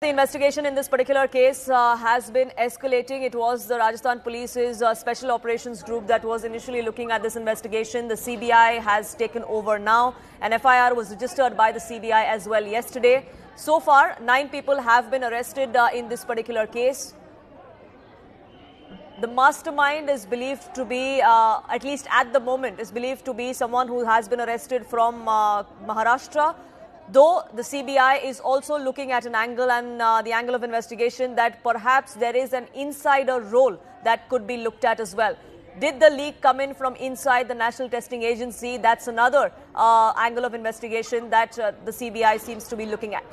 The investigation in this particular case has been escalating. It was the Rajasthan Police's Special Operations Group that was initially looking at this investigation. The CBI has taken over now. An FIR was registered by the CBI as well yesterday. So far, 9 people have been arrested in this particular case. The mastermind is believed to be, at least at the moment, is believed to be someone who has been arrested from Maharashtra. Though the CBI is also looking at an angle and the angle of investigation that perhaps there is an insider role that could be looked at as well. Did the leak come in from inside the National Testing Agency? That's another angle of investigation that the CBI seems to be looking at.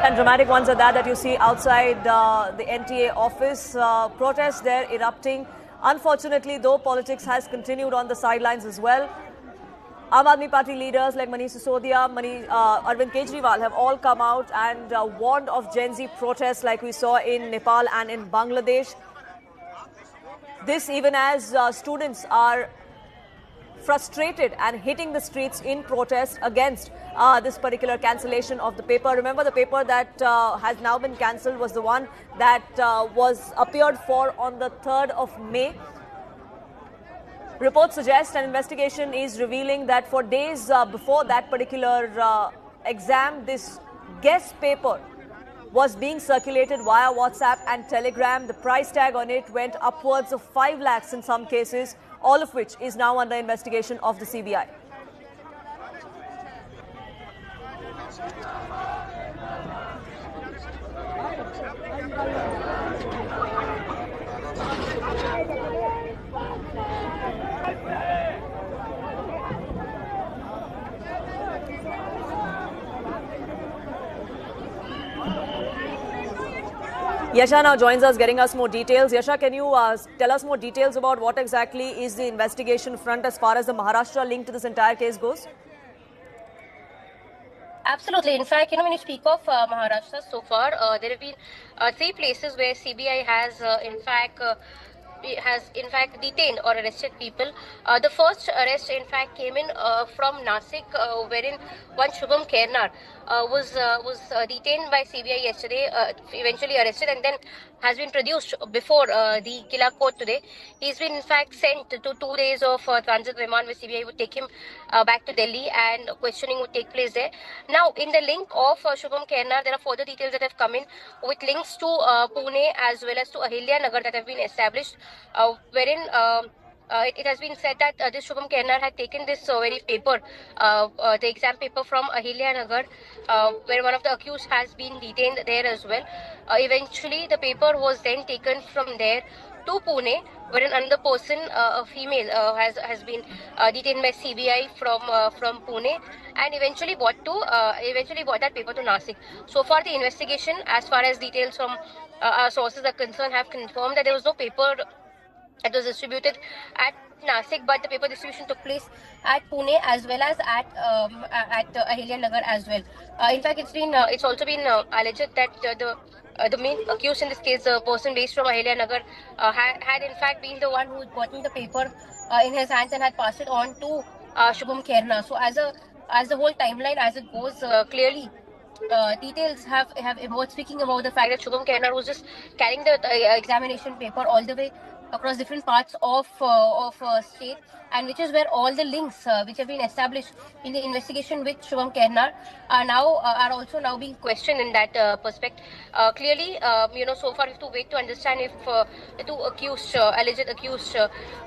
And dramatic ones are that you see outside the NTA office. Protests there erupting. Unfortunately, though, politics has continued on the sidelines as well. Aam Aadmi Party leaders like Manish Sisodia, Arvind Kejriwal have all come out and warned of Gen Z protests like we saw in Nepal and in Bangladesh. This even as students are frustrated and hitting the streets in protest against this particular cancellation of the paper. Remember, the paper that has now been cancelled was the one that was appeared for on the 3rd of May. Reports suggest an investigation is revealing that for days before that particular exam, this guest paper was being circulated via WhatsApp and Telegram. The price tag on it went upwards of 5 lakhs in some cases, all of which is now under investigation of the CBI. Yasha now joins us, getting us more details. Yasha, can you tell us more details about what exactly is the investigation front as far as the Maharashtra link to this entire case goes? Absolutely. In fact, when you speak of Maharashtra so far, there have been 3 places where CBI has, in fact, detained or arrested people. The first arrest, in fact, came in from Nasik, wherein one Shubham Kernar was detained by CBI yesterday, eventually arrested, and then has been produced before the Kila court today. He's been, in fact, sent to 2 days of transit remand where CBI would take him back to Delhi and questioning would take place there. Now, in the link of Shubham Kernar, there are further details that have come in with links to Pune as well as to Ahilya Nagar that have been established, wherein it has been said that this Shubham Kernar had taken this very paper, the exam paper from Ahilya Nagar, where one of the accused has been detained there as well. Eventually, the paper was then taken from there to Pune, wherein another person, a female, has been detained by CBI from Pune, and eventually brought that paper to Nasik. So far, the investigation, as far as details from our sources are concerned, have confirmed that there was no paper that was distributed at Nasik, but the paper distribution took place at Pune as well as at Ahilya Nagar as well. In fact, it's also been alleged that the main accused in this case, the person based from Ahilya Nagar, had in fact been the one who had gotten the paper in his hands and had passed it on to Shubham Kernar. So as the whole timeline as it goes, clearly details have evolved, speaking about the fact that Shubham Kernar was just carrying the examination paper all the way across different parts of state, and which is where all the links which have been established in the investigation with Shubham Kernar are also now being questioned in that perspective. Clearly, so far we have to wait to understand if the 2 alleged accused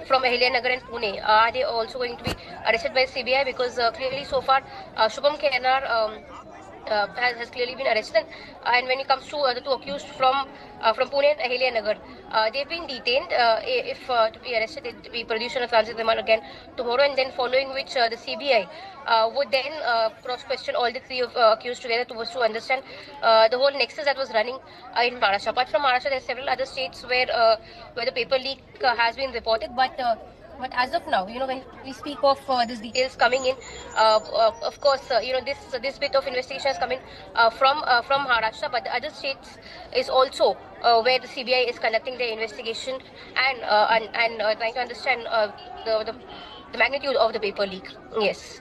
from Ahilya Nagar and Pune, are they also going to be arrested by CBI? Because clearly so far Shubham Kernar has clearly been arrested. And when it comes to the two accused from Pune and Ahilya they've been detained. If to be arrested, it will be produced on a transit remand again tomorrow, and then following which the CBI would then cross-question all the three accused together to understand the whole nexus that was running in Maharashtra. Apart from Maharashtra, there are several other states where the paper leak has been reported, but as of now, when we speak of these details coming in, of course, this bit of investigation has come in from Maharashtra, but the other states is also where the CBI is conducting their investigation and trying to understand the magnitude of the paper leak. Yes.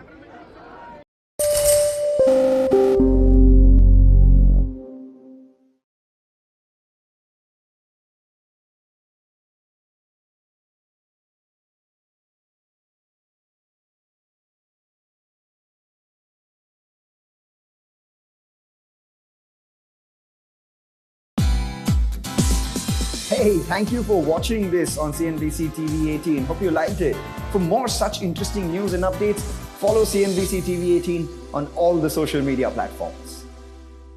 Hey, thank you for watching this on CNBC TV 18. Hope you liked it. For more such interesting news and updates, follow CNBC TV 18 on all the social media platforms.